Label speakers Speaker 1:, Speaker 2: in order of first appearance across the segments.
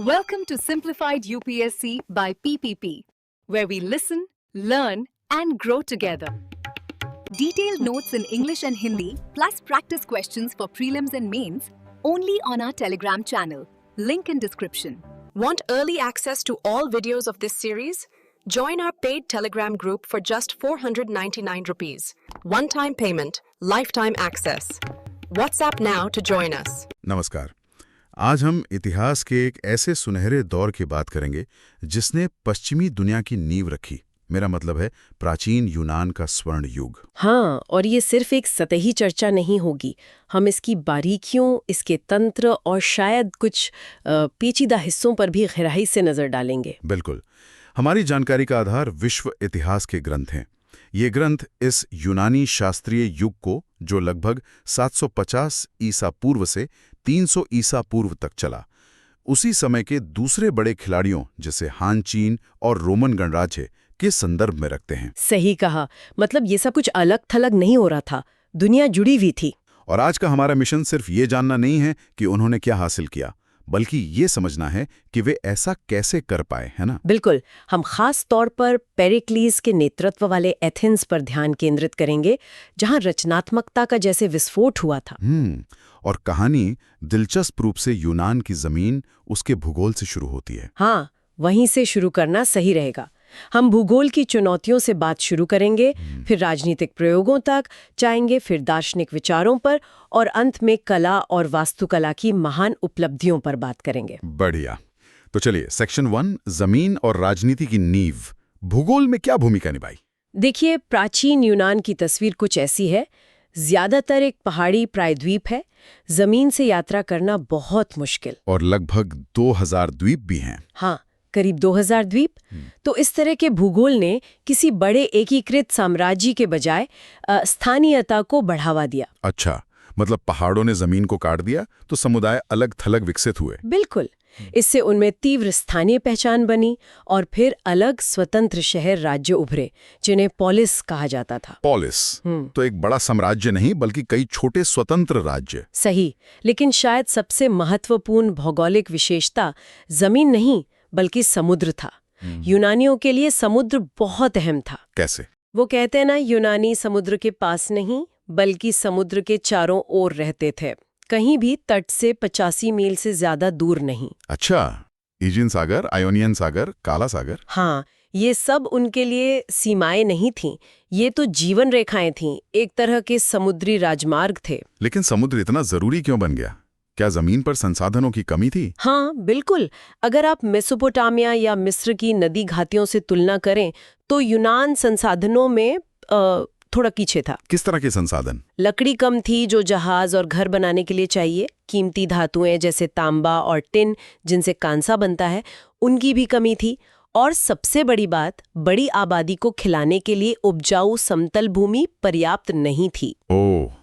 Speaker 1: Welcome to Simplified UPSC by PPP, where we listen, learn, and grow together. Detailed notes in English and Hindi, plus practice questions for prelims and mains, only on our Telegram channel. Link in description.
Speaker 2: Want early access to all videos of this series? Join our paid Telegram group for just 499 rupees. One-time payment, lifetime access. WhatsApp now to join us.
Speaker 3: नमस्कार। आज हम इतिहास के एक ऐसे सुनहरे दौर की बात करेंगे जिसने पश्चिमी दुनिया की नींव रखी। मेरा मतलब है प्राचीन यूनान का स्वर्ण युग।
Speaker 4: हाँ, और ये सिर्फ एक सतही चर्चा नहीं होगी। हम इसकी बारीकियों, इसके तंत्र और शायद कुछ पेचीदा हिस्सों पर भी गहराई से नजर डालेंगे।
Speaker 3: बिल्कुल। हमारी जानकारी का आधार विश्व इतिहास के ग्रंथ हैं। ये ग्रंथ इस यूनानी शास्त्रीय युग को, जो लगभग 750 ईसा पूर्व से 300 ईसा पूर्व तक चला, उसी समय के दूसरे बड़े खिलाड़ियों जैसे हान चीन और रोमन गणराज्य के संदर्भ में रखते हैं।
Speaker 4: सही कहा। मतलब ये सब कुछ अलग थलग नहीं हो रहा था, दुनिया जुड़ी हुई थी।
Speaker 3: और आज का हमारा मिशन सिर्फ ये जानना नहीं है कि उन्होंने क्या हासिल किया, बल्कि ये समझना है कि वे ऐसा कैसे कर पाए, है ना?
Speaker 4: बिल्कुल। हम खास तौर पर पेरिक्लीस के नेतृत्व वाले एथेंस पर ध्यान केंद्रित करेंगे, जहां रचनात्मकता का जैसे विस्फोट हुआ था।
Speaker 3: और कहानी दिलचस्प रूप से यूनान की जमीन, उसके भूगोल से शुरू होती है।
Speaker 4: हाँ, वहीं से शुरू करना सही रहेगा। हम भूगोल की चुनौतियों से बात शुरू करेंगे, फिर राजनीतिक प्रयोगों तक जाएंगे, फिर दार्शनिक विचारों पर, और अंत में कला और वास्तुकला की महान उपलब्धियों पर बात करेंगे।
Speaker 3: बढ़िया। तो चलिए, सेक्शन 1, जमीन और राजनीति की नींव। भूगोल में क्या भूमिका निभाई?
Speaker 4: देखिए, प्राचीन यूनान की तस्वीर कुछ ऐसी है। ज्यादातर एक पहाड़ी प्रायद्वीप है, जमीन से यात्रा करना बहुत मुश्किल।
Speaker 3: और लगभग 2000 द्वीप भी हैं।
Speaker 4: हाँ, करीब 2000 द्वीप। तो इस तरह के भूगोल ने किसी बड़े एकीकृत साम्राज्य के बजाय स्थानीयता को बढ़ावा दिया।
Speaker 3: अच्छा, मतलब पहाड़ों ने जमीन को काट दिया तो समुदाय अलग थलग विकसित हुए।
Speaker 4: बिल्कुल। इससे उनमें तीव्र स्थानीय पहचान बनी और फिर अलग स्वतंत्र शहर राज्य उभरे, जिन्हें पोलिस कहा जाता था।
Speaker 3: पोलिस तो एक बड़ा साम्राज्य नहीं, बल्कि कई छोटे स्वतंत्र राज्य।
Speaker 4: सही। लेकिन शायद सबसे महत्वपूर्ण भौगोलिक विशेषता जमीन नहीं, बल्कि समुद्र था। यूनानियों के लिए समुद्र बहुत अहम था।
Speaker 3: कैसे?
Speaker 4: वो कहते हैं ना, यूनानी समुद्र के पास नहीं, बल्कि समुद्र के चारों ओर रहते थे, कहीं भी तट से 85 मील से ज्यादा दूर नहीं।
Speaker 3: अच्छा, एजियन सागर, आयोनियन सागर, काला सागर।
Speaker 4: हाँ, ये सब उनके लिए सीमाएं नहीं थीं, ये तो जीवन रेखाएं थीं, एक तरह के समुद्री राजमार्ग थे।
Speaker 3: लेकिन समुद्र इतना जरूरी क्यों बन गया? क्या जमीन पर संसाधनों की कमी थी?
Speaker 4: हाँ, बिल्कुल। अगर आप मेसोपोटामिया या मिस्र की नदी घाटियों से तुलना करें तो यूनान संसाधनों में थोड़ा पीछे था।
Speaker 3: किस तरह के संसाधन?
Speaker 4: लकड़ी कम थी, जो जहाज और घर बनाने के लिए चाहिए। कीमती धातुएं जैसे तांबा और टिन, जिनसे कांसा बनता है, उनकी भी कमी थी। और सबसे बड़ी बात, बड़ी आबादी को खिलाने के लिए उपजाऊ समतल भूमि पर्याप्त नहीं थी।
Speaker 3: ओह,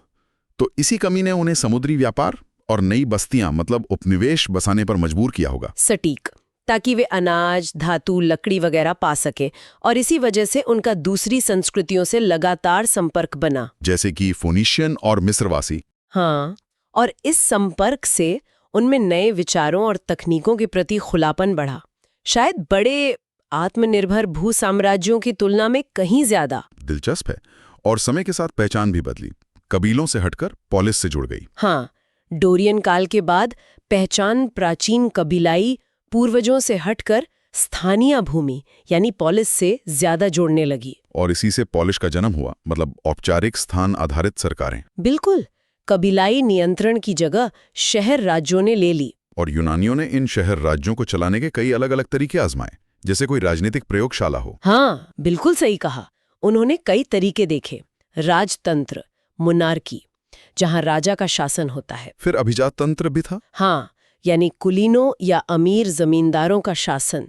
Speaker 3: तो इसी कमी ने उन्हें समुद्री व्यापार और नई बस्तियां, मतलब उपनिवेश बसाने पर मजबूर किया होगा।
Speaker 4: सटीक। ताकि वे अनाज, धातु, लकड़ी वगैरह पा सके, और इसी वजह से उनका दूसरी संस्कृतियों से लगातार संपर्क बना,
Speaker 3: जैसे कि फोनीशियन और मिस्रवासी।
Speaker 4: हाँ, और इस संपर्क से उनमें नए विचारों और तकनीकों के प्रति खुलापन बढ़ा, शायद बड़े आत्मनिर्भर भू साम्राज्यों की तुलना में कहीं ज्यादा।
Speaker 3: दिलचस्प है। और समय के साथ पहचान भी बदली, कबीलों से हटकर पोलिस से जुड़ गई।
Speaker 4: हाँ, डोरियन काल के बाद पहचान प्राचीन कबीलाई पूर्वजों से हटकर स्थानीय भूमि यानी पोलिस से ज्यादा जोड़ने लगी।
Speaker 3: और इसी से पोलिश का जन्म हुआ, मतलब औपचारिक स्थान आधारित सरकारें।
Speaker 4: बिल्कुल। कबीलाई नियंत्रण की जगह शहर राज्यों ने ले ली।
Speaker 3: और यूनानियों ने इन शहर राज्यों को चलाने के कई अलग अलग तरीके आजमाए, जैसे कोई राजनीतिक प्रयोगशाला हो।
Speaker 4: हाँ, बिल्कुल सही कहा। उन्होंने कई तरीके देखे। राजतंत्र, मोनार्की, जहां राजा का शासन होता है।
Speaker 3: फिर अभिजात तंत्र भी था।
Speaker 4: हाँ, यानी कुलीनों या अमीर जमींदारों का शासन।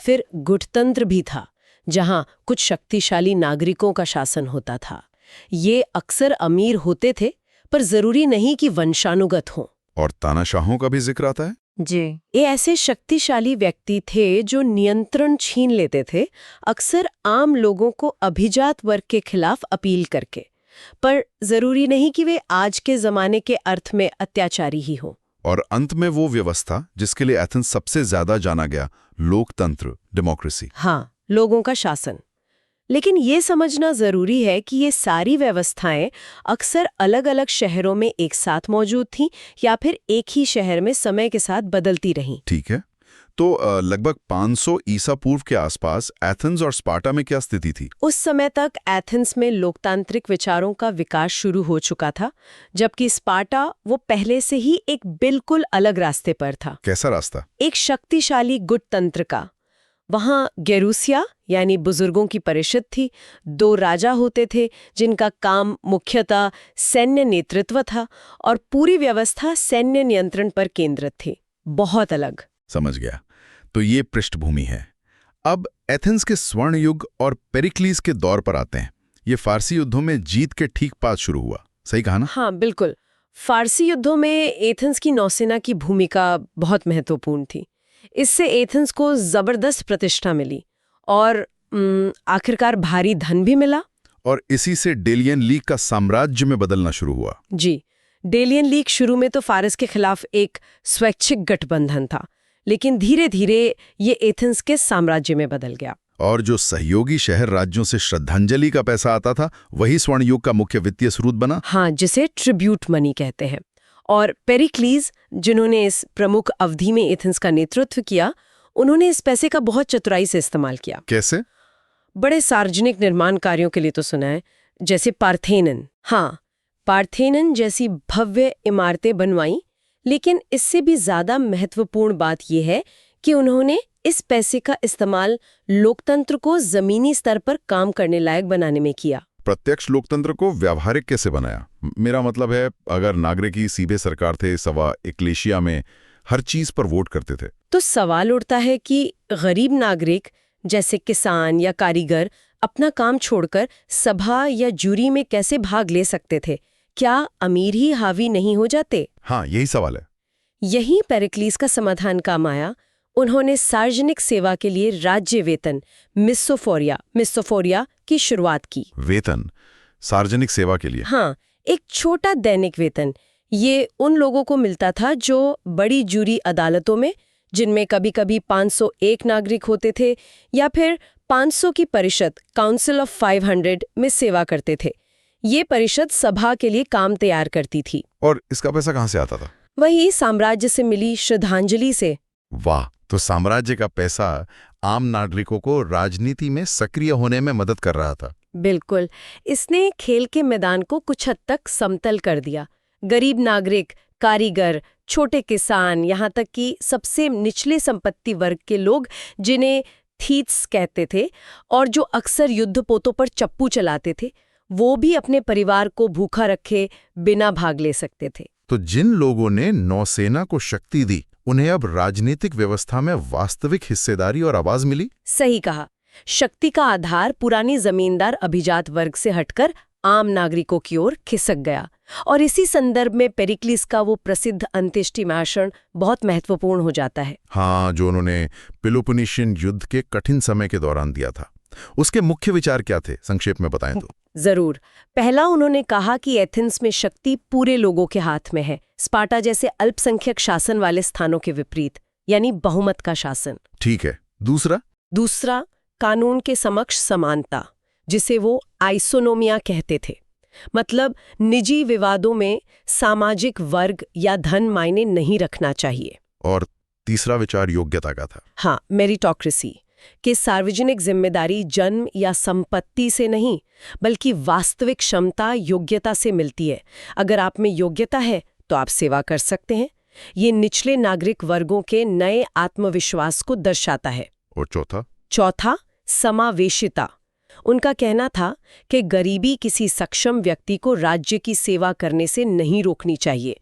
Speaker 4: फिर गुटतंत्र भी था, जहां कुछ शक्तिशाली नागरिकों का शासन होता था। ये अक्सर अमीर होते थे, पर जरूरी नहीं कि वंशानुगत हों।
Speaker 3: और तानाशाहों का भी जिक्र आता है।
Speaker 4: जी, ये ऐसे शक्तिशाली व्यक्ति थे जो नियंत्रण छीन लेते थे, अक्सर आम लोगों को अभिजात वर्ग के खिलाफ अपील करके। पर जरूरी नहीं कि वे आज के जमाने के अर्थ में अत्याचारी ही हों।
Speaker 3: और अंत में वो व्यवस्था जिसके लिए एथेंस सबसे ज्यादा जाना गया, लोकतंत्र, डेमोक्रेसी।
Speaker 4: हाँ, लोगों का शासन। लेकिन ये समझना जरूरी है कि ये सारी व्यवस्थाएं अक्सर अलग-अलग शहरों में एक साथ मौजूद थीं या फिर एक ही शहर में समय के साथ बदलती रहीं।
Speaker 3: ठीक है, तो लगभग 500 ईसा पूर्व के आसपास एथेंस और स्पार्टा में क्या स्थिति थी?
Speaker 4: उस समय तक एथेंस में लोकतांत्रिक विचारों का विकास शुरू हो चुका था, जबकि स्पार्टा वो पहले से ही एक बिल्कुल अलग रास्ते पर था।
Speaker 3: कैसा रास्ता?
Speaker 4: एक शक्तिशाली गुट तंत्र का। वहां गेरूसिया यानी बुजुर्गों की परिषद थी, 2 राजा होते थे जिनका काम मुख्यतः सैन्य नेतृत्व था और पूरी व्यवस्था सैन्य नियंत्रण पर केंद्रित थी। बहुत अलग।
Speaker 3: समझ गया। तो ये पृष्ठभूमि है। अब एथेंस के स्वर्ण युग और पेरिक्लीस के दौर पर आते हैं। ये फारसी युद्धों में जीत के ठीक पास शुरू हुआ, सही कहा ना?
Speaker 4: हाँ, बिल्कुल। फारसी युद्धों में एथेंस की नौसेना की भूमिका बहुत महत्वपूर्ण थी। इससे एथेंस को जबरदस्त प्रतिष्ठा मिली और आखिरकार भारी धन भी मिला।
Speaker 3: और इसी से डेलियन लीग का साम्राज्य में बदलना शुरू हुआ।
Speaker 4: जी, डेलियन लीग शुरू में तो फारस के खिलाफ एक स्वैच्छिक गठबंधन था, लेकिन धीरे धीरे ये एथेंस के साम्राज्य में बदल गया।
Speaker 3: और जो सहयोगी शहर राज्यों से श्रद्धांजलि का पैसा आता था, वही स्वर्ण युग का मुख्य वित्तीय स्रोत बना।
Speaker 4: हाँ, जिसे ट्रिब्यूट मनी कहते हैं। और पेरिक्लीस, जिन्होंने इस प्रमुख अवधि में एथेंस का नेतृत्व किया, उन्होंने इस पैसे का बहुत चतुराई से इस्तेमाल किया।
Speaker 3: कैसे?
Speaker 4: बड़े सार्वजनिक निर्माण कार्यों के लिए तो सुना है, जैसे पार्थेनन। हाँ, पार्थेनन जैसी भव्य इमारतें बनवाई, लेकिन इससे भी ज्यादा महत्वपूर्ण बात यह है कि उन्होंने इस पैसे का इस्तेमाल लोकतंत्र को जमीनी स्तर पर काम करने लायक बनाने में किया।
Speaker 3: प्रत्यक्ष लोकतंत्र को व्यावहारिक कैसे बनाया? मेरा मतलब है, अगर नागरिक ही सीधे सरकार थे, सवा एक्लेशिया में हर चीज पर वोट करते थे,
Speaker 4: तो सवाल उठता है कि गरीब नागरिक जैसे किसान या कारीगर अपना काम छोड़कर सभा या जूरी में कैसे भाग ले सकते थे? क्या अमीर ही हावी नहीं हो जाते?
Speaker 3: हाँ, यही सवाल है।
Speaker 4: यही पेरिक्लीस का समाधान काम आया। उन्होंने सार्वजनिक सेवा के लिए राज्य वेतन मिस्सोफोरिया की शुरुआत की।
Speaker 3: वेतन सार्वजनिक सेवा के लिए?
Speaker 4: हाँ, एक छोटा दैनिक वेतन। ये उन लोगों को मिलता था जो बड़ी जूरी अदालतों में, जिनमें कभी-कभी 501 नागरिक होते थे, या फिर 500 की परिषद काउंसिल ऑफ 500 में सेवा करते थे। ये परिषद सभा के लिए काम तैयार करती थी।
Speaker 3: और इसका पैसा कहाँ से आता था?
Speaker 4: वही साम्राज्य से मिली श्रद्धांजलि से।
Speaker 3: वाह, तो साम्राज्य का पैसा आम नागरिकों को राजनीति में सक्रिय होने में मदद कर रहा था।
Speaker 4: बिल्कुल। इसने खेल के मैदान को कुछ हद तक समतल कर दिया। गरीब नागरिक, कारीगर, छोटे किसान, यहाँ तक कि सबसे निचले संपत्ति वर्ग के लोग, जिन्हें थीट्स कहते थे और जो अक्सर युद्धपोतों पर चप्पू चलाते थे, वो भी अपने परिवार को भूखा रखे बिना भाग ले सकते थे।
Speaker 3: तो जिन लोगों ने नौसेना को शक्ति दी, उन्हें अब राजनीतिक व्यवस्था में वास्तविक हिस्सेदारी और आवाज मिली।
Speaker 4: सही कहा। शक्ति का आधार पुरानी जमींदार अभिजात वर्ग से हटकर आम नागरिकों की ओर खिसक गया। और इसी संदर्भ में पेरिक्लीस का वो प्रसिद्ध अंत्येष्टि भाषण बहुत महत्वपूर्ण हो जाता है।
Speaker 3: हाँ, जो उन्होंने पेलोपोनेशियन युद्ध के कठिन समय के दौरान दिया था। उसके मुख्य विचार क्या थे, संक्षेप में बताएं तो।
Speaker 4: जरूर। पहला, उन्होंने कहा कि एथेंस में शक्ति पूरे लोगों के हाथ में है, स्पार्टा जैसे अल्पसंख्यक शासन वाले स्थानों के विपरीत, यानी बहुमत का शासन।
Speaker 3: ठीक है। दूसरा,
Speaker 4: कानून के समक्ष समानता, जिसे वो आइसोनोमिया कहते थे। मतलब निजी विवादों में सामाजिक वर्ग या धन मायने नहीं रखना चाहिए।
Speaker 3: और तीसरा विचार योग्यता का था।
Speaker 4: हाँ, मेरिटोक्रेसी, कि सार्वजनिक जिम्मेदारी जन्म या संपत्ति से नहीं, बल्कि वास्तविक क्षमता, योग्यता से मिलती है। अगर आप में योग्यता है तो आप सेवा कर सकते हैं। ये निचले नागरिक वर्गों के नए आत्मविश्वास को दर्शाता है।
Speaker 3: और
Speaker 4: चौथा, समावेशिता। उनका कहना था कि गरीबी किसी सक्षम व्यक्ति को राज्य की सेवा करने से नहीं रोकनी चाहिए।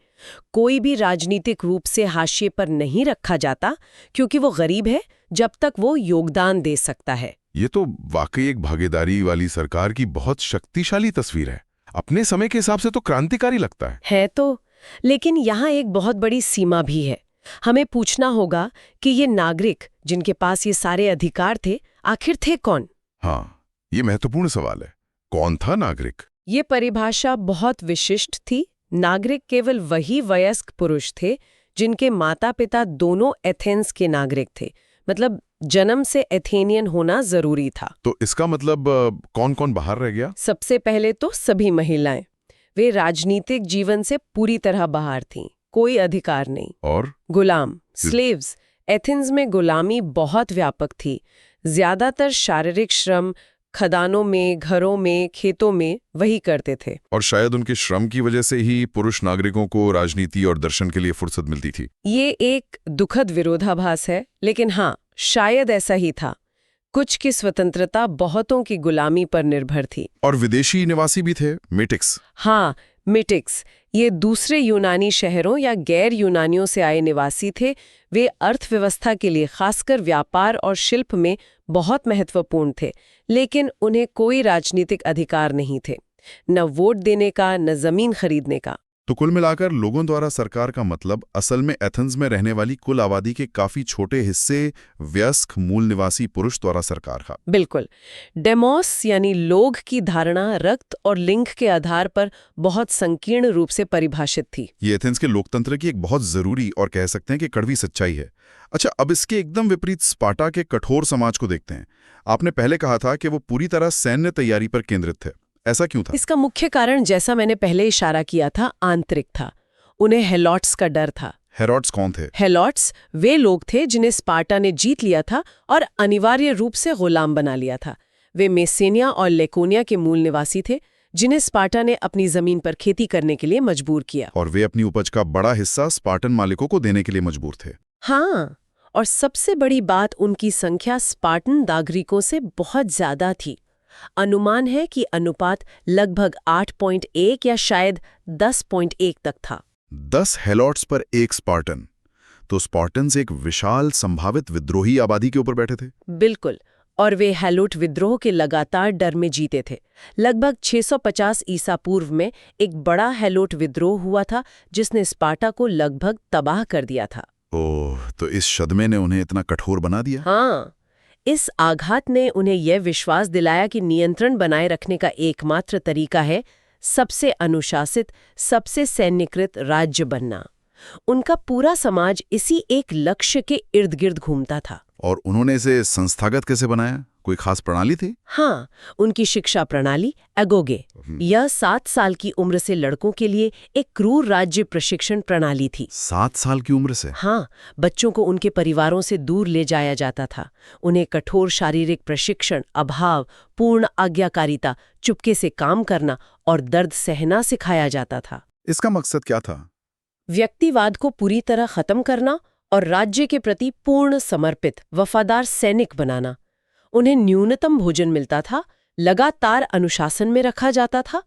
Speaker 4: कोई भी राजनीतिक रूप से हाशिए पर नहीं रखा जाता, क्योंकि वो गरीब है जब तक वो योगदान दे सकता है।
Speaker 3: ये तो वाकई एक भागीदारी वाली सरकार की बहुत शक्तिशाली तस्वीर है। अपने समय के हिसाब से तो क्रांतिकारी लगता है
Speaker 4: तो, लेकिन यहाँ एक बहुत बड़ी सीमा भी है। हमें पूछना होगा कि ये नागरिक, जिनके पास ये सारे अधिकार थे, आखिर थे कौन?
Speaker 3: हाँ, ये महत्वपूर्ण सवाल है। कौन था नागरिक?
Speaker 4: ये परिभाषा बहुत विशिष्ट थी। नागरिक केवल वही वयस्क पुरुष थे जिनके माता पिता दोनों एथेंस के नागरिक थे, मतलब जन्म से एथेनियन होना जरूरी था।
Speaker 3: तो इसका मतलब कौन-कौन बाहर रह गया?
Speaker 4: सबसे पहले तो सभी महिलाएं। वे राजनीतिक जीवन से पूरी तरह बाहर थीं, कोई अधिकार नहीं।
Speaker 3: और
Speaker 4: गुलाम, स्लेव्स। एथेंस में गुलामी बहुत व्यापक थी। ज्यादातर शारीरिक श्रम खदानों में, घरों में, खेतों में वही करते थे।
Speaker 3: और शायद उनके श्रम की वजह से ही पुरुष नागरिकों को राजनीति और दर्शन के लिए फुर्सत मिलती थी।
Speaker 4: ये एक दुखद विरोधाभास है, लेकिन हाँ, शायद ऐसा ही था। कुछ की स्वतंत्रता बहुतों की गुलामी पर निर्भर थी।
Speaker 3: और विदेशी निवासी भी थे, मेटिक्स।
Speaker 4: हाँ, मिटिक्स। ये दूसरे यूनानी शहरों या गैर यूनानियों से आए निवासी थे। वे अर्थव्यवस्था के लिए, खासकर व्यापार और शिल्प में बहुत महत्वपूर्ण थे, लेकिन उन्हें कोई राजनीतिक अधिकार नहीं थे, न वोट देने का, न जमीन खरीदने का।
Speaker 3: तो कुल मिलाकर लोगों द्वारा सरकार का मतलब असल में एथेंस में रहने वाली कुल आबादी के काफी छोटे हिस्से वयस्क मूल निवासी पुरुष द्वारा सरकार का।
Speaker 4: बिल्कुल। डेमोस यानी लोग की धारणा रक्त और लिंग के आधार पर बहुत संकीर्ण रूप से परिभाषित थी।
Speaker 3: ये एथेंस के लोकतंत्र की एक बहुत जरूरी और कह सकते हैं कि कड़वी सच्चाई है। अच्छा, अब इसके एकदम विपरीत स्पार्टा के कठोर समाज को देखते हैं। आपने पहले कहा था कि वो पूरी तरह सैन्य तैयारी पर केंद्रित थे, ऐसा क्यों था?
Speaker 4: इसका मुख्य कारण, जैसा मैंने पहले इशारा किया था, आंतरिक था। उन्हें हेलोट्स का डर था।
Speaker 3: हेरोड्स कौन थे?
Speaker 4: हेलोट्स वे लोग थे जिन्हें स्पार्टा ने जीत लिया था और अनिवार्य रूप से गुलाम बना लिया था। वे मेसेनिया और लेकोनिया के मूल निवासी थे, जिन्हें स्पार्टा ने अपनी जमीन पर खेती करने के लिए मजबूर किया।
Speaker 3: और वे अपनी उपज का बड़ा हिस्सा स्पार्टन मालिकों को देने के लिए मजबूर थे।
Speaker 4: हाँ, और सबसे बड़ी बात, उनकी संख्या स्पार्टन नागरिकों से बहुत ज्यादा थी। अनुमान है कि अनुपात लगभग 8.1 या शायद 10.1 तक था।
Speaker 3: 10 हेलोट्स पर एक स्पार्टन। तो स्पार्टन्स एक विशाल संभावित विद्रोही आबादी के ऊपर बैठे थे।
Speaker 4: बिल्कुल। और वे हेलोट विद्रोह के लगातार डर में जीते थे। लगभग 650 ईसा पूर्व में एक बड़ा हेलोट विद्रोह हुआ था, जिसने स्पार्टा को लगभग तबाह कर दिया था।
Speaker 3: ओह, तो इस सदमे ने उन्हें इतना कठोर बना दिया?
Speaker 4: हाँ, इस आघात ने उन्हें यह विश्वास दिलाया कि नियंत्रण बनाए रखने का एकमात्र तरीका है सबसे अनुशासित, सबसे सैन्यकृत राज्य बनना। उनका पूरा समाज इसी एक लक्ष्य के इर्द गिर्द घूमता था।
Speaker 3: और उन्होंने इसे संस्थागत कैसे बनाया? कोई खास प्रणाली थी?
Speaker 4: हाँ, उनकी शिक्षा प्रणाली एगोगे, यह 7 साल की उम्र से लड़कों के लिए एक क्रूर राज्य प्रशिक्षण प्रणाली थी।
Speaker 3: 7 साल की उम्र से?
Speaker 4: हाँ, बच्चों को उनके परिवारों से दूर ले जाया जाता था। उन्हें कठोर शारीरिक प्रशिक्षण, अभाव, पूर्ण आज्ञाकारिता, चुपके से काम करना और दर्द सहना सिखाया जाता था।
Speaker 3: इसका मकसद क्या था?
Speaker 4: व्यक्तिवाद को पूरी तरह खत्म करना और राज्य के प्रति पूर्ण समर्पित, वफादार सैनिक बनाना। उन्हें न्यूनतम भोजन मिलता था, लगातार अनुशासन में रखा जाता था।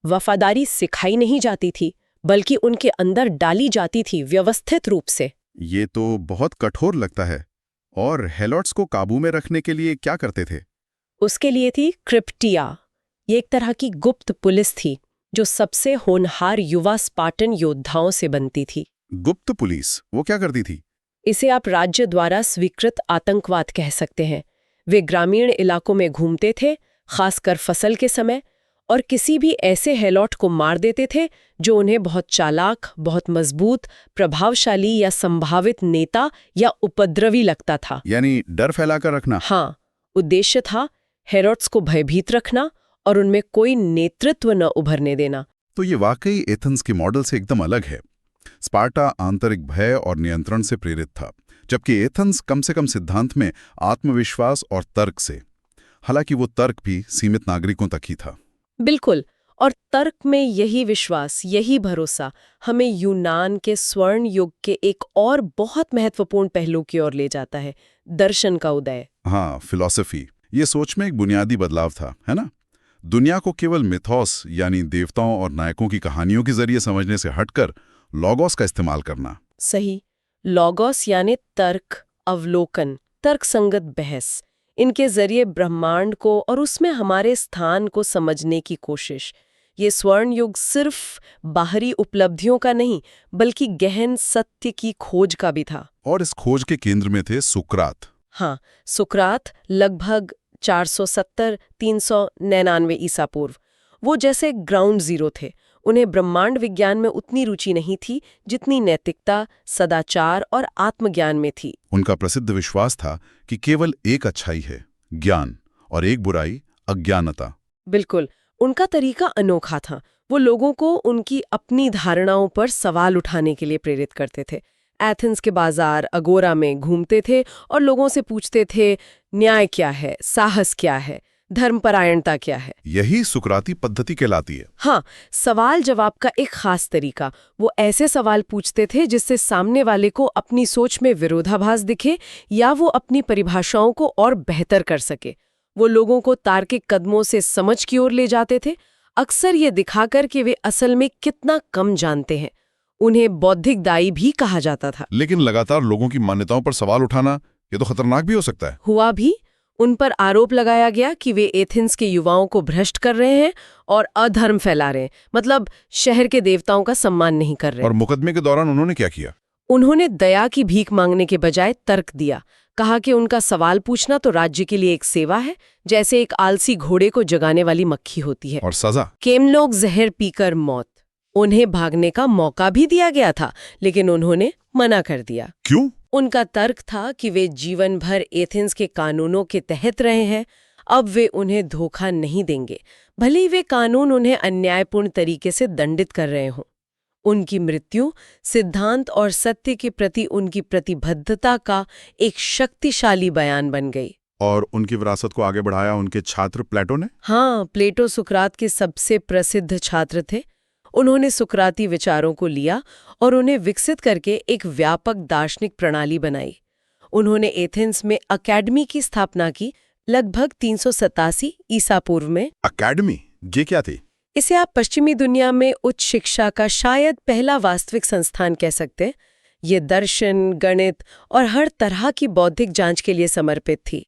Speaker 4: वफादारी सिखाई नहीं जाती थी, बल्कि उनके अंदर डाली जाती थी व्यवस्थित रूप से।
Speaker 3: ये तो बहुत कठोर लगता है। और हेलोट्स को काबू में रखने के लिए क्या करते थे?
Speaker 4: उसके लिए थी क्रिप्टिया। ये एक तरह की गुप्त पुलिस थी, जो सबसे होनहार युवा स्पार्टन योद्धाओं से बनती थी।
Speaker 3: गुप्त पुलिस, वो क्या करती थी?
Speaker 4: इसे आप राज्य द्वारा स्वीकृत आतंकवाद कह सकते हैं। वे ग्रामीण इलाकों में घूमते थे, खासकर फसल के समय, और किसी भी ऐसे हेलोट को मार देते थे जो उन्हें बहुत चालाक, बहुत मजबूत, प्रभावशाली या संभावित नेता या उपद्रवी लगता था।
Speaker 3: यानी डर फैलाकर रखना।
Speaker 4: हाँ, उद्देश्य था हेरोड्स को भयभीत रखना और उनमें कोई नेतृत्व न उभरने देना।
Speaker 3: तो ये वाकई एथेंस के मॉडल से एकदम अलग है। स्पार्टा आंतरिक भय और नियंत्रण से प्रेरित था, जबकि एथेंस कम से कम सिद्धांत में आत्मविश्वास और तर्क से। हालांकि वो तर्क भी सीमित नागरिकों तक ही था।
Speaker 4: बिल्कुल, और तर्क में यही विश्वास, यही भरोसा हमें यूनान के स्वर्ण युग के एक और बहुत महत्वपूर्ण पहलू की ओर ले जाता है, दर्शन का उदय।
Speaker 3: हाँ, फिलॉसफी। ये सोच में एक बुनियादी बदलाव था, है ना? दुनिया को केवल मिथोस यानी देवताओं और नायकों की कहानियों के जरिए समझने से हटकर लॉगोस का इस्तेमाल करना।
Speaker 4: सही। लॉगोस यानी तर्क, अवलोकन, तर्कसंगत बहस। इनके जरिए ब्रह्मांड को और उसमें हमारे स्थान को समझने की कोशिश। ये स्वर्ण युग सिर्फ बाहरी उपलब्धियों का नहीं, बल्कि गहन सत्य की खोज का भी था।
Speaker 3: और इस खोज के केंद्र में थे सुकरात।
Speaker 4: हाँ, सुकरात लगभग 470-399 ईसा पूर्व। वो जैसे ग्राउंड जीरो थे। उन्हें ब्रह्मांड विज्ञान में उतनी रुचि नहीं थी जितनी नैतिकता, सदाचार और आत्मज्ञान में थी।
Speaker 3: उनका प्रसिद्ध विश्वास था कि केवल एक अच्छाई है, ज्ञान, और एक बुराई, अज्ञानता।
Speaker 4: बिल्कुल, उनका तरीका अनोखा था। वो लोगों को उनकी अपनी धारणाओं पर सवाल उठाने के लिए प्रेरित करते थे। एथेंस के बाजार, अगोरा में घूमते थे और लोगों से पूछते थे, न्याय क्या है, साहस क्या है, धर्मपरायणता क्या है।
Speaker 3: यही सुकराती पद्धति कहलाती है।
Speaker 4: हाँ, सवाल जवाब का एक खास तरीका। वो ऐसे सवाल पूछते थे जिससे सामने वाले को अपनी सोच में विरोधाभास दिखे या वो अपनी परिभाषाओं को और बेहतर कर सके। वो लोगों को तार्किक कदमों से समझ की ओर ले जाते थे, अक्सर ये दिखाकर कि वे असल में कितना कम जानते हैं। उन्हें बौद्धिक दाई भी कहा जाता था।
Speaker 3: लेकिन लगातार लोगों की मान्यताओं पर सवाल उठाना ये तो खतरनाक भी हो सकता है।
Speaker 4: हुआ भी। उन पर आरोप लगाया गया कि वे एथेंस के युवाओं को भ्रष्ट कर रहे हैं और अधर्म फैला रहे हैं, मतलब शहर के देवताओं का सम्मान नहीं कर रहे।
Speaker 3: और मुकदमे के दौरान उन्होंने क्या किया?
Speaker 4: उन्होंने दया की भीख मांगने के बजाय तर्क दिया। कहा कि उनका सवाल पूछना तो राज्य के लिए एक सेवा है, जैसे एक आलसी घोड़े को जगाने वाली मक्खी होती है।
Speaker 3: और सजा?
Speaker 4: केमलोग जहर पीकर मौत। उन्हें भागने का मौका भी दिया गया था, लेकिन उन्होंने मना कर दिया।
Speaker 3: क्यों?
Speaker 4: उनका तर्क था कि वे जीवन भर एथेंस के कानूनों के तहत रहे हैं, अब वे उन्हें धोखा नहीं देंगे, भले ही वे कानून उन्हें अन्यायपूर्ण तरीके से दंडित कर रहे हों। उनकी मृत्यु सिद्धांत और सत्य के प्रति उनकी प्रतिबद्धता का एक शक्तिशाली बयान बन गई।
Speaker 3: और उनकी विरासत को आगे बढ़ाया उनके छात्र प्लेटो ने?
Speaker 4: हाँ, प्लेटो सुकरात के सबसे प्रसिद्ध छात्र थे। उन्होंने सुकराती विचारों को लिया और उन्हें विकसित करके एक व्यापक दार्शनिक प्रणाली बनाई। उन्होंने एथेंस में अकेडमी की स्थापना की, लगभग 387 ईसा पूर्व में।
Speaker 3: अकेडमी ये क्या थी?
Speaker 4: इसे आप पश्चिमी दुनिया में उच्च शिक्षा का शायद पहला वास्तविक संस्थान कह सकते हैं। ये दर्शन, गणित और हर तरह की बौद्धिक जांच के लिए समर्पित थी।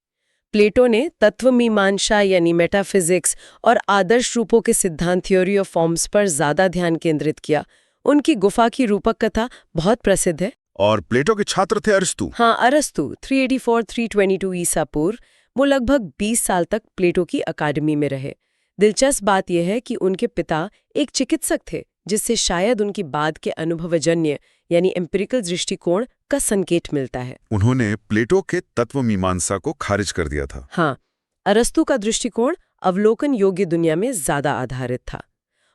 Speaker 4: प्लेटो ने तत्वमीमांसा यानी मेटाफिजिक्स और आदर्श रूपों के सिद्धांत थ्योरी ऑफ फॉर्म्स पर ज्यादा ध्यान केंद्रित किया। उनकी गुफा की रूपक कथा बहुत प्रसिद्ध है।
Speaker 3: और प्लेटो के छात्र थे अरिस्तु?
Speaker 4: हाँ, अरिस्तु 384-322 ईसा पूर्व। वो लगभग 20 साल तक प्लेटो की अकादमी में रहे। दिलचस्प बात यह है कि उनके पिता एक चिकित्सक थे, जिससे शायद उनकी बाद के अनुभवजन्य यानी एम्पिरिकल दृष्टिकोण का संकेत मिलता है।
Speaker 3: उन्होंने प्लेटो के तत्वमीमांसा को खारिज कर दिया था।
Speaker 4: हाँ, अरस्तु का दृष्टिकोण अवलोकन योग्य दुनिया में ज्यादा आधारित था।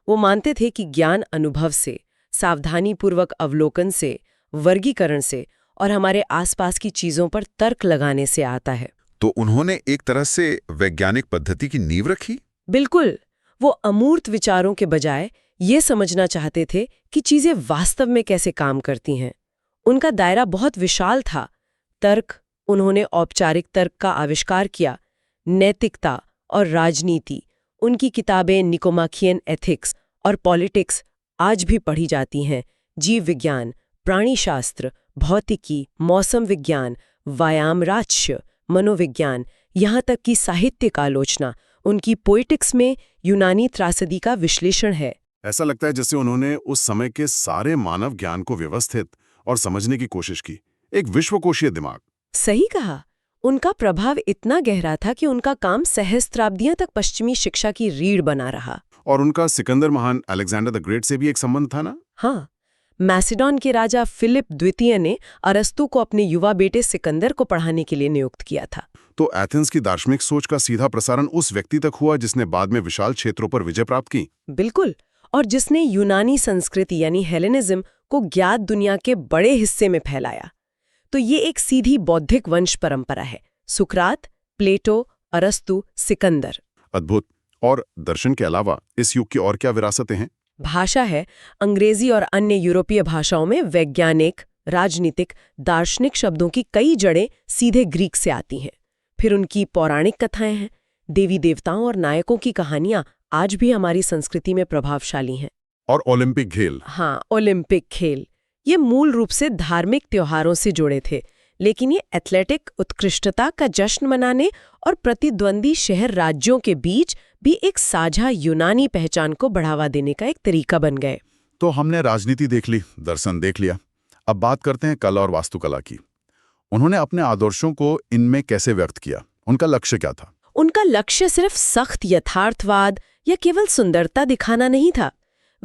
Speaker 4: वो मानते थे कि ज्ञान अनुभव से, सावधानीपूर्वक अवलोकन से, वर्गीकरण से और हमारे आसपास की चीजों पर तर्क लगाने से आता है।
Speaker 3: तो उन्होंने एक तरह से वैज्ञानिक पद्धति की नींव रखी?
Speaker 4: बिल्कुल। वो अमूर्त विचारों के बजाय ये समझना चाहते थे कि चीजें वास्तव में कैसे काम करती हैं। उनका दायरा बहुत विशाल था। तर्क, उन्होंने औपचारिक तर्क का आविष्कार किया, नैतिकता और राजनीति। उनकी किताबें निकोमाखियन एथिक्स और पॉलिटिक्स आज भी पढ़ी जाती हैं। जीव विज्ञान, प्राणीशास्त्र, भौतिकी, मौसम विज्ञान, व्यायामराज्य, मनोविज्ञान, यहाँ तक कि साहित्य का आलोचना। उनकी पोइटिक्स में यूनानी त्रासदी का विश्लेषण है।
Speaker 3: ऐसा लगता है जैसे उन्होंने उस समय के सारे मानव ज्ञान को व्यवस्थित और समझने की कोशिश की। एक विश्वकोशीय दिमाग।
Speaker 4: सही कहा। उनका प्रभाव इतना गहरा था कि उनका काम सहस्त्राब्दियों तक पश्चिमी शिक्षा की रीढ़ बना रहा।
Speaker 3: और उनका सिकंदर महान अलेक्जेंडर द ग्रेट से भी एक संबंध था ना?
Speaker 4: हाँ, मैसिडोन के राजा फिलिप द्वितीय ने अरस्तु को अपने युवा बेटे सिकंदर को पढ़ाने के लिए नियुक्त किया था।
Speaker 3: तो एथेंस की दार्शनिक सोच का सीधा प्रसारण उस व्यक्ति तक हुआ जिसने बाद में विशाल क्षेत्रों पर विजय प्राप्त की।
Speaker 4: बिल्कुल, और जिसने यूनानी संस्कृति यानी हेलेनिज्म को ज्ञात दुनिया के बड़े हिस्से में फैलाया। तो ये एक सीधी बौद्धिक वंश परंपरा है। सुकरात, प्लेटो, अरस्तु, सिकंदर।
Speaker 3: अद्भुत। और दर्शन के अलावा इस युग की और क्या विरासतें हैं?
Speaker 4: भाषा है। अंग्रेजी और अन्य यूरोपीय भाषाओं में वैज्ञानिक, राजनीतिक, दार्शनिक शब्दों की कई जड़ें सीधे ग्रीक से आती हैं। फिर उनकी पौराणिक कथाएं हैं। देवी देवताओं और नायकों की कहानियां आज भी हमारी संस्कृति में प्रभावशाली हैं।
Speaker 3: और ओलंपिक खेल।
Speaker 4: हाँ, ओलंपिक खेल ये मूल रूप से धार्मिक त्योहारों से जुड़े थे, लेकिन ये एथलेटिक उत्कृष्टता का जश्न मनाने और प्रतिद्वंदी शहर राज्यों के बीच भी एक साझा यूनानी पहचान को बढ़ावा देने का एक तरीका बन गए।
Speaker 3: तो हमने राजनीति देख ली, दर्शन देख लिया, अब बात करते हैं कला और वास्तुकला की। उन्होंने अपने आदर्शों को इनमें कैसे व्यक्त किया? उनका लक्ष्य क्या था?
Speaker 4: उनका लक्ष्य सिर्फ सख्त यथार्थवाद या केवल सुंदरता दिखाना नहीं था।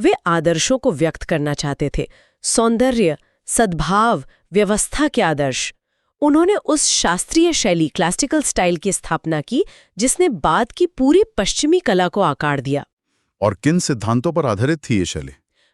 Speaker 4: वे आदर्शों को व्यक्त करना चाहते थे, सौंदर्य, सद्भाव, व्यवस्था के आदर्श। उन्होंने उस शास्त्रीय शैली क्लासिकल स्टाइल की स्थापना की जिसने बाद की पूरी पश्चिमी कला को आकार दिया।
Speaker 3: और किन सिद्धांतों पर आधारित थी ये शैली?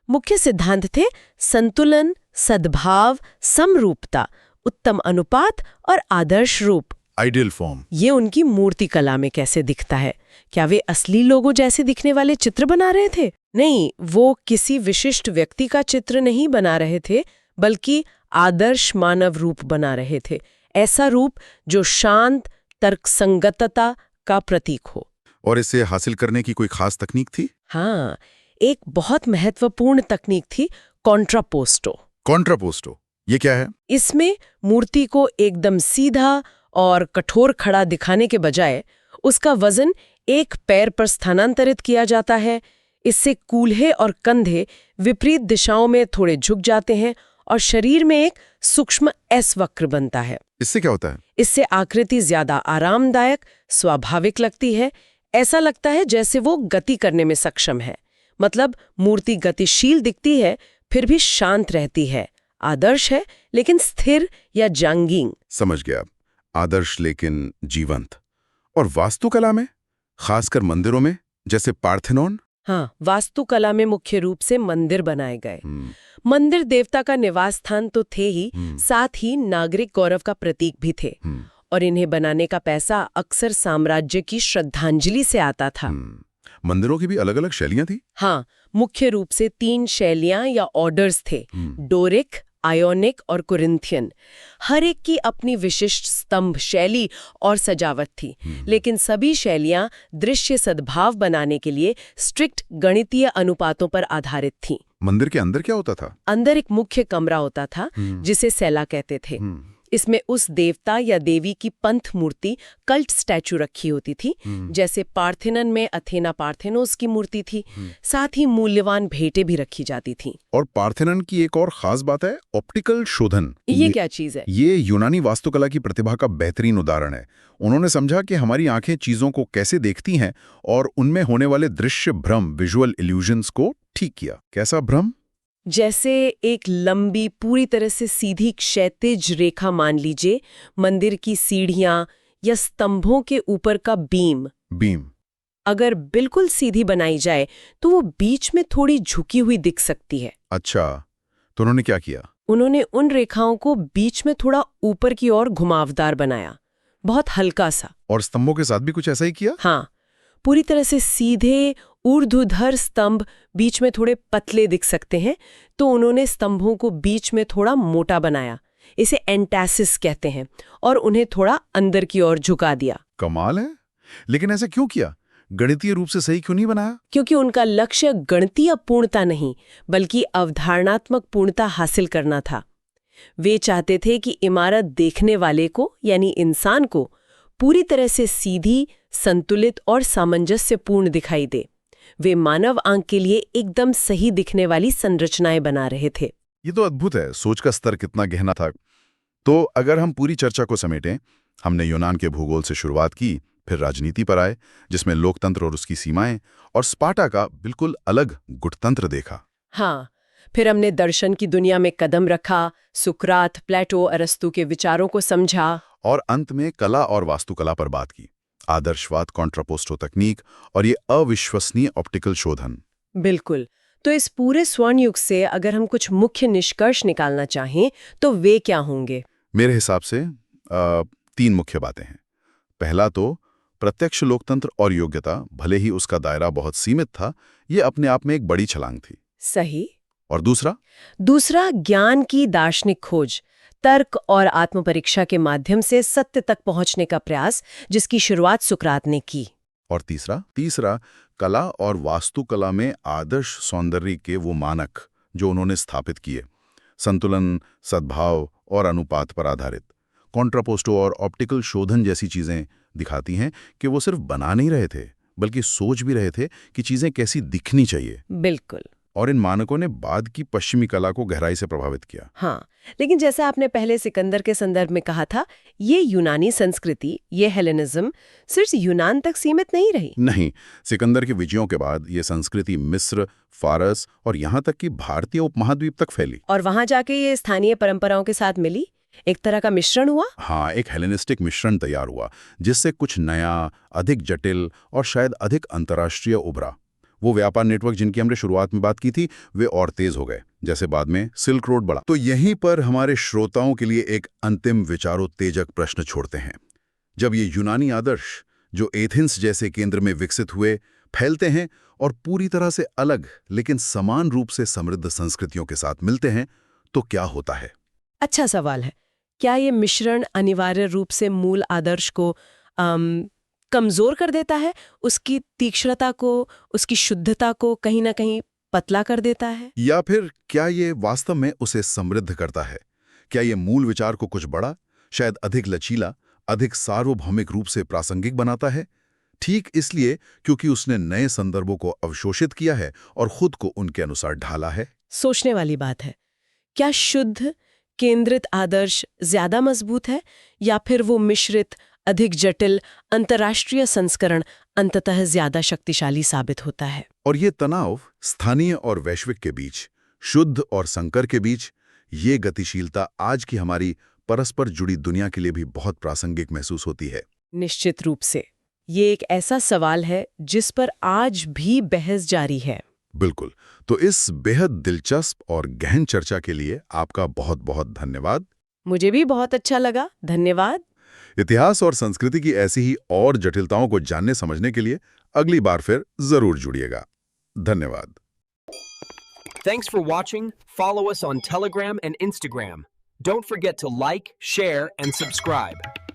Speaker 4: मुख्य सिद्धांत थे संतुलन, सद्भाव, समरूपता, उत्तम अनुपात और आदर्श रूप।
Speaker 3: Ideal form.
Speaker 4: ये उनकी मूर्ति कला में कैसे दिखता है? क्या वे असली लोगों जैसे दिखने वाले चित्र बना रहे थे? नहीं, वो किसी विशिष्ट व्यक्ति का चित्र नहीं बना रहे थे, बल्कि आदर्श मानव रूप बना रहे थे। ऐसा रूप जो शांत, तर्कसंगतता का प्रतीक हो।
Speaker 3: और इसे हासिल करने की कोई खास तकनीक थी?
Speaker 4: हाँ, एक बहुत महत्वपूर्ण तकनीक थी कॉन्ट्रापोस्टो।
Speaker 3: कॉन्ट्रापोस्टो, ये क्या है?
Speaker 4: इसमें मूर्ति को एकदम सीधा और कठोर खड़ा दिखाने के बजाय उसका वजन एक पैर पर स्थानांतरित किया जाता है। इससे कूल्हे और कंधे विपरीत दिशाओं में थोड़े झुक जाते हैं और शरीर में एक सूक्ष्म एस वक्र बनता है।
Speaker 3: इससे क्या होता है?
Speaker 4: इससे आकृति ज्यादा आरामदायक, स्वाभाविक लगती है। ऐसा लगता है जैसे वो गति करने में सक्षम है। मतलब मूर्ति गतिशील दिखती है, फिर भी शांत रहती है। आदर्श है लेकिन स्थिर या जांगीन।
Speaker 3: समझ गया। आदर्श लेकिन जीवंत। और वास्तुकला में, खासकर मंदिरों में, जैसे पार्थेनॉन?
Speaker 4: हाँ, वास्तुकला में मुख्य रूप से मंदिर बनाए गए। मंदिर देवता का निवास स्थान तो थे ही, साथ ही नागरिक गौरव का प्रतीक भी थे। और इन्हें बनाने का पैसा अक्सर साम्राज्य की श्रद्धांजलि से आता था।
Speaker 3: मंदिरों की भी अलग अलग शैलियां थी?
Speaker 4: हाँ, मुख्य रूप से 3 शैलियां या ऑर्डर्स थे, डोरिक, आयोनिक और कुरिन्थियन। हर एक की अपनी विशिष्ट स्तंभ, शैली और सजावट थी, लेकिन सभी शैलियां दृश्य सद्भाव बनाने के लिए स्ट्रिक्ट गणितीय अनुपातों पर आधारित थीं।
Speaker 3: मंदिर के अंदर क्या होता था?
Speaker 4: अंदर एक मुख्य कमरा होता था जिसे सेला कहते थे। इसमें उस देवता या देवी की पंथ मूर्ति, कल्ट स्टैचू रखी होती थी। जैसे पार्थेनन में अथेना पार्थेनोस की मूर्ति थी। साथ ही मूल्यवान भेंटें भी रखी जाती थीं।
Speaker 3: और पार्थेनन की एक और खास बात है ऑप्टिकल शोधन।
Speaker 4: ये क्या चीज है?
Speaker 3: ये यूनानी वास्तुकला की प्रतिभा का बेहतरीन उदाहरण है। उन्होंने समझा कि हमारी आंखें चीजों को कैसे देखती हैं और उनमें होने वाले दृश्य भ्रम, विजुअल इल्यूजन्स को ठीक किया। कैसा भ्रम?
Speaker 4: जैसे एक लंबी, पूरी तरह से सीधी क्षैतिज रेखा मान लीजिए, मंदिर की सीढ़ियां या स्तंभों के ऊपर का बीम अगर बिल्कुल सीधी बनाई जाए तो वो बीच में थोड़ी झुकी हुई दिख सकती है।
Speaker 3: अच्छा, तो उन्होंने क्या किया?
Speaker 4: उन्होंने उन रेखाओं को बीच में थोड़ा ऊपर की ओर घुमावदार बनाया, बहुत हल्का सा।
Speaker 3: और स्तंभों के साथ भी कुछ ऐसा ही किया?
Speaker 4: हाँ, पूरी तरह से सीधे ऊर्ध्वधर स्तंभ बीच में थोड़े पतले दिख सकते हैं, तो उन्होंने स्तंभों को बीच में थोड़ा मोटा बनाया। इसे एंटासिस कहते हैं, और उन्हें थोड़ा अंदर की ओर झुका दिया।
Speaker 3: कमाल है। लेकिन ऐसा क्यों किया? गणितीय रूप से सही क्यों नहीं बनाया?
Speaker 4: क्योंकि उनका लक्ष्य गणितीय पूर्णता नहीं, बल्कि अवधारणात्मक पूर्णता हासिल करना था। वे चाहते थे कि इमारत देखने वाले को, यानी इंसान को, पूरी तरह से सीधी, संतुलित और सामंजस्यपूर्ण दिखाई दे। वे मानव आंख के लिए एकदम सही दिखने वाली संरचनाएं बना रहे थे।
Speaker 3: ये तो अद्भुत है। सोच का स्तर कितना गहरा था। तो अगर हम पूरी चर्चा को समेटें, हमने यूनान के भूगोल से शुरुआत की, फिर राजनीति पर आए जिसमें लोकतंत्र और उसकी सीमाएं, और स्पार्टा का बिल्कुल अलग गुटतंत्र देखा।
Speaker 4: हाँ, फिर हमने दर्शन की दुनिया में कदम रखा, सुकरात, प्लेटो, अरस्तु के विचारों को समझा,
Speaker 3: और अंत में कला और वास्तुकला पर बात की। आदर्शवाद, कॉन्ट्रापोस्टो तकनीक और ये अविश्वसनीय ऑप्टिकल शोधन।
Speaker 4: बिल्कुल। तो इस पूरे स्वर्ण युग से अगर हम कुछ मुख्य निष्कर्ष निकालना चाहें तो वे क्या होंगे?
Speaker 3: मेरे हिसाब से 3 मुख्य बातें हैं। पहला तो प्रत्यक्ष लोकतंत्र और योग्यता, भले ही उसका दायरा बहुत सीमित था, ये अपने आप में एक बड़ी छलांग थी।
Speaker 4: सही।
Speaker 3: और दूसरा
Speaker 4: ज्ञान की दार्शनिक खोज, तर्क और आत्मपरीक्षा के माध्यम से सत्य तक पहुंचने का प्रयास, जिसकी शुरुआत सुकरात ने की।
Speaker 3: और तीसरा कला और वास्तुकला में आदर्श सौंदर्य के वो मानक जो उन्होंने स्थापित किए, संतुलन, सद्भाव और अनुपात पर आधारित। कॉन्ट्रापोस्टो और ऑप्टिकल शोधन जैसी चीजें दिखाती हैं कि वो सिर्फ बना नहीं रहे थे, बल्कि सोच भी रहे थे कि चीजें कैसी दिखनी चाहिए।
Speaker 4: बिल्कुल।
Speaker 3: और इन मानकों ने बाद की पश्चिमी कला को गहराई से प्रभावित किया।
Speaker 4: हाँ, लेकिन जैसा आपने पहले सिकंदर के संदर्भ में कहा था, ये यूनानी संस्कृति, ये हेलेनिज्म सिर्फ यूनान तक सीमित नहीं रही।
Speaker 3: नहीं, सिकंदर के विजयों के बाद ये संस्कृति मिस्र, फारस और यहाँ तक कि भारतीय उपमहाद्वीप तक फैली।
Speaker 4: और वहां जाके ये स्थानीय परंपराओं के साथ मिली, एक तरह का मिश्रण हुआ।
Speaker 3: हाँ, एक हेलेनिस्टिक मिश्रण तैयार हुआ जिससे कुछ नया, अधिक जटिल और शायद अधिक अंतर्राष्ट्रीय उभरा। वो व्यापार नेटवर्क जिनकी हमने शुरुआत में बात की थी, वे और तेज हो गए, जैसे बाद में सिल्क रोड बढ़ा। तो यहीं पर हमारे श्रोताओं के लिए एक अंतिम विचारोत्तेजक प्रश्न छोड़ते हैं। जब ये यूनानी आदर्श, जो एथेंस जैसे केंद्र में विकसित हुए, फैलते हैं और पूरी तरह से अलग लेकिन समान रूप से समृद्ध संस्कृतियों के साथ मिलते हैं, तो क्या होता है?
Speaker 4: अच्छा सवाल है। क्या ये मिश्रण अनिवार्य रूप से मूल आदर्श को कमजोर कर देता है, उसकी तीक्ष्णता को, उसकी शुद्धता को कहीं ना कहीं पतला कर देता है?
Speaker 3: या फिर क्या ये वास्तव में उसे समृद्ध करता है? क्या ये मूल विचार को कुछ बड़ा, शायद अधिक लचीला, अधिक सार्वभौमिक रूप से प्रासंगिक बनाता है? ठीक इसलिए क्योंकि उसने नए संदर्भों को अवशोषित किया है और खुद को उनके अनुसार ढाला है।
Speaker 4: सोचने वाली बात है। क्या शुद्ध केंद्रित आदर्श ज्यादा मजबूत है, या फिर वो मिश्रित, अधिक जटिल अंतर्राष्ट्रीय संस्करण अंततः ज्यादा शक्तिशाली साबित होता है?
Speaker 3: और ये तनाव स्थानीय और वैश्विक के बीच, शुद्ध और संकर के बीच, ये गतिशीलता आज की हमारी परस्पर जुड़ी दुनिया के लिए भी बहुत प्रासंगिक महसूस होती है।
Speaker 4: निश्चित रूप से ये एक ऐसा सवाल है जिस पर आज भी बहस जारी है।
Speaker 3: बिल्कुल। तो इस बेहद दिलचस्प और गहन चर्चा के लिए आपका बहुत बहुत धन्यवाद।
Speaker 4: मुझे भी बहुत अच्छा लगा, धन्यवाद।
Speaker 3: इतिहास और संस्कृति की ऐसी ही और जटिलताओं को जानने समझने के लिए अगली बार फिर जरूर जुड़िएगा। धन्यवाद।
Speaker 5: Thanks for watching. Follow us on Telegram and Instagram. Don't forget to like, share, and subscribe.